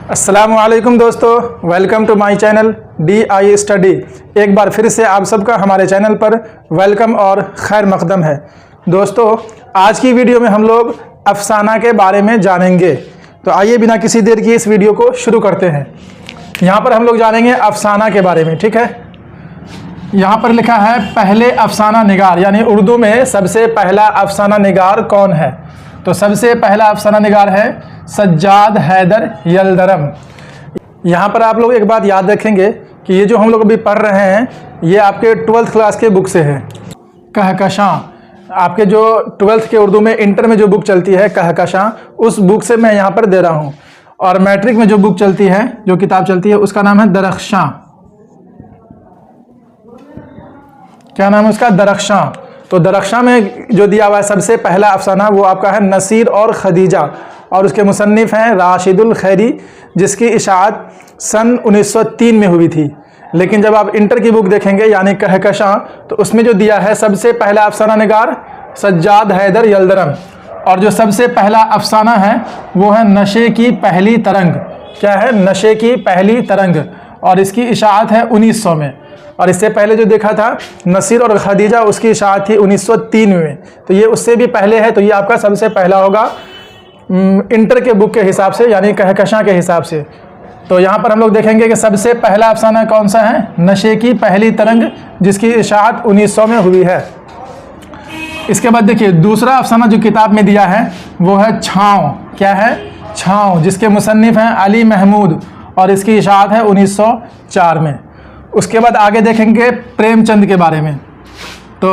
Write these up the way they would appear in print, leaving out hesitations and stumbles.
अस्सलामुअलैकुम दोस्तों, welcome to my channel DI study. एक बार फिर से आप सबका हमारे चैनल पर वेलकम और खैर मकदम है। दोस्तों, आज की वीडियो में हम लोग अफसाना के बारे में जानेंगे। तो आइए बिना किसी देर की इस वीडियो को शुरू करते हैं। यहाँ पर हम लोग जानेंगे अफसाना के बारे में, ठीक है। यहाँ पर लिखा है पहले अफसाना निगार, यानी उर्दू में सबसे पहला अफसाना निगार कौन है। तो सबसे पहला अफसाना निगार है सज्जाद हैदर यल्दरम। यहाँ पर आप लोग एक बात याद रखेंगे कि ये जो हम लोग अभी पढ़ रहे हैं ये आपके 12th क्लास के बुक से है। कहकशां, आपके जो 12th के उर्दू में इंटर में जो बुक चलती है कहकशां, उस बुक से मैं यहाँ पर दे रहा हूँ। और मैट्रिक में जो बुक चलती है, जो किताब चलती है, उसका नाम है दरख्शां। क्या नाम है उसका? दरख्शां। तो दरख्शां में जो दिया हुआ है सबसे पहला अफसाना वो आपका है नसीर और खदीजा, और उसके मुसन्निफ़ हैं राशिदुल खैरी, जिसकी इशाअत सन 1903 में हुई थी। लेकिन जब आप इंटर की बुक देखेंगे यानी कहकशां, तो उसमें जो दिया है सबसे पहला अफसाना निगार सज्जाद हैदर यल्दरम, और जो सबसे पहला अफसाना है वो है नशे की पहली तरंग। क्या है? नशे की पहली तरंग, और इसकी इशाअत है 1900 में। और इससे पहले जो देखा था नसीर और खदीजा, उसकी इशाअत थी 1903 में। तो ये उससे भी पहले है, तो ये आपका सबसे पहला होगा इंटर के बुक के हिसाब से, यानी कहकशां के हिसाब से। तो यहाँ पर हम लोग देखेंगे कि सबसे पहला अफसाना कौन सा है? नशे की पहली तरंग, जिसकी इशाअत 1900 में हुई है। इसके बाद देखिए दूसरा अफसाना जो किताब में दिया है वो है छाँव। क्या है? छाँव, जिसके मुसन्निफ़ हैं अली महमूद, और इसकी इशाअत है 1904 में। उसके बाद आगे देखेंगे प्रेमचंद के बारे में। तो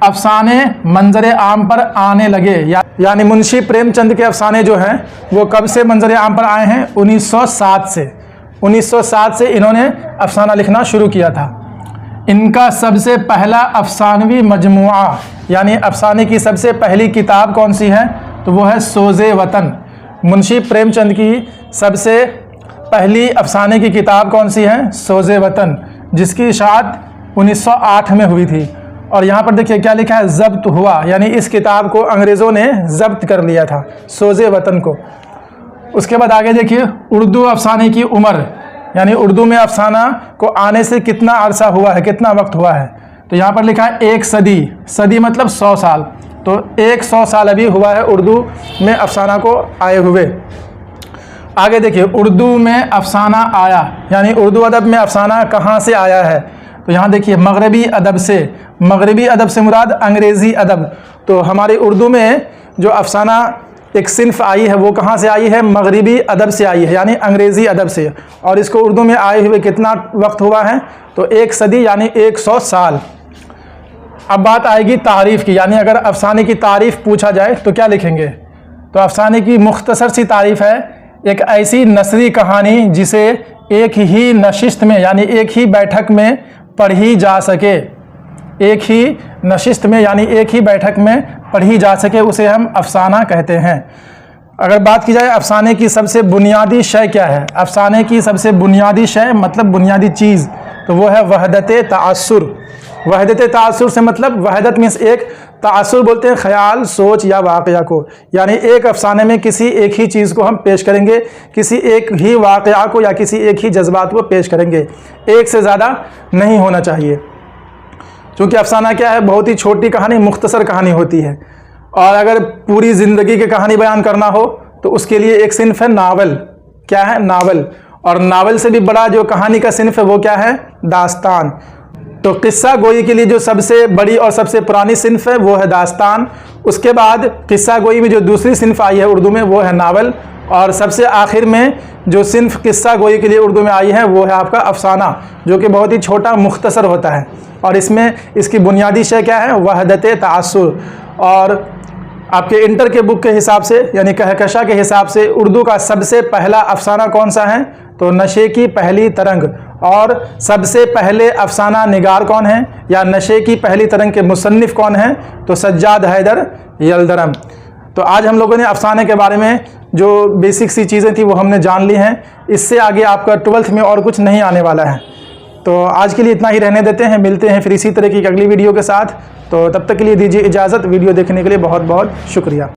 अफसाने मंजर आम पर आने लगे, यानी मुंशी प्रेमचंद के अफसाने जो हैं वो कब से मंजर आम पर आए हैं? 1907 से। 1907 से इन्होंने अफसाना लिखना शुरू किया था। इनका सबसे पहला अफसानवी मजमुआ, यानी अफसाने की सबसे पहली किताब कौन सी है? तो वो है सोज़े वतन। मुंशी प्रेमचंद की सबसे पहली अफसाने की किताब कौन सी है? सोज़े वतन, जिसकी इशाअत 1908 में हुई थी। और यहाँ पर देखिए क्या लिखा है? ज़ब्त हुआ, यानी इस किताब को अंग्रेज़ों ने ज़ब्त कर लिया था, सोज़े वतन को। उसके बाद आगे देखिए उर्दू अफसाने की उम्र, यानी उर्दू में अफसाना को आने से कितना अरसा हुआ है, कितना वक्त हुआ है। तो यहाँ पर लिखा है 1 सदी। सदी मतलब 100 साल। तो 100 साल अभी हुआ है उर्दू में अफसाना को आए हुए। आगे देखिए उर्दू में अफसाना आया, यानी उर्दू अदब में अफसाना कहाँ से आया है? तो यहाँ देखिए मगरबी अदब से। मगरबी अदब से मुराद अंग्रेज़ी अदब। तो हमारी उर्दू में जो अफसाना एक सिन्फ आई है वो कहाँ से आई है? मगरबी अदब से आई है, यानी अंग्रेज़ी अदब से। और इसको उर्दू में आए हुए कितना वक्त हुआ है? तो 1 सदी, यानी 100 साल। अब बात आएगी तारीफ़ की, यानी अगर अफसाने की तारीफ़ पूछा जाए तो क्या लिखेंगे? तो अफसाने की मुख्तसर सी तारीफ़ है एक ऐसी नसरी कहानी जिसे एक ही नशिस्त में, यानी एक ही बैठक में पढ़ी जा सके। एक ही नशिस्त में, यानी एक ही बैठक में पढ़ी जा सके, उसे हम अफसाना कहते हैं। अगर बात की जाए अफसाने की सबसे बुनियादी शय क्या है? अफसाने की सबसे बुनियादी शय मतलब बुनियादी चीज़, तो वो है वहदत तासुर। वहदत तासुर से मतलब वहदत मीन्स एक, तासुर बोलते हैं ख्याल, सोच या वाक़या को। यानी एक अफसाने में किसी एक ही चीज़ को हम पेश करेंगे, किसी एक ही वाक़या को या किसी एक ही जज्बात को पेश करेंगे, एक से ज़्यादा नहीं होना चाहिए। क्योंकि अफसाना क्या है? बहुत ही छोटी कहानी, मुख्तसर कहानी होती है। और अगर पूरी ज़िंदगी की कहानी बयान करना हो तो उसके लिए एक सिन्फ है नावल। क्या है? नावल। और नावल से भी बड़ा जो कहानी का सिन्फ है वो क्या है? दास्तान। तो किस्सा गोई के लिए जो सबसे बड़ी और सबसे पुरानी सिन्फ है वो है दास्तान। उसके बाद किस्सा गोई में जो दूसरी सिन्फ आई है उर्दू में वो है नावल। और सबसे आखिर में जो सिन्फ किस्सा गोई के लिए उर्दू में आई है वो है आपका अफसाना, जो कि बहुत ही छोटा मुख्तसर होता है। और इसमें इसकी बुनियादी शय क्या है? वहदत तासुर। और आपके इंटर के बुक के हिसाब से, यानी कहकशां के हिसाब से, उर्दू का सबसे पहला अफसाना कौन सा है? तो नशे की पहली तरंग। और सबसे पहले अफसाना निगार कौन है, या नशे की पहली तरंग के मुसन्निफ़ कौन है? तो सज्जाद हैदर यल्दरम। तो आज हम लोगों ने अफसाने के बारे में जो बेसिक सी चीज़ें थी वो हमने जान ली हैं। इससे आगे आपका 12th में और कुछ नहीं आने वाला है। तो आज के लिए इतना ही रहने देते हैं, मिलते हैं फिर इसी तरह की अगली वीडियो के साथ। तो तब तक के लिए दीजिए इजाज़त। वीडियो देखने के लिए बहुत बहुत शुक्रिया।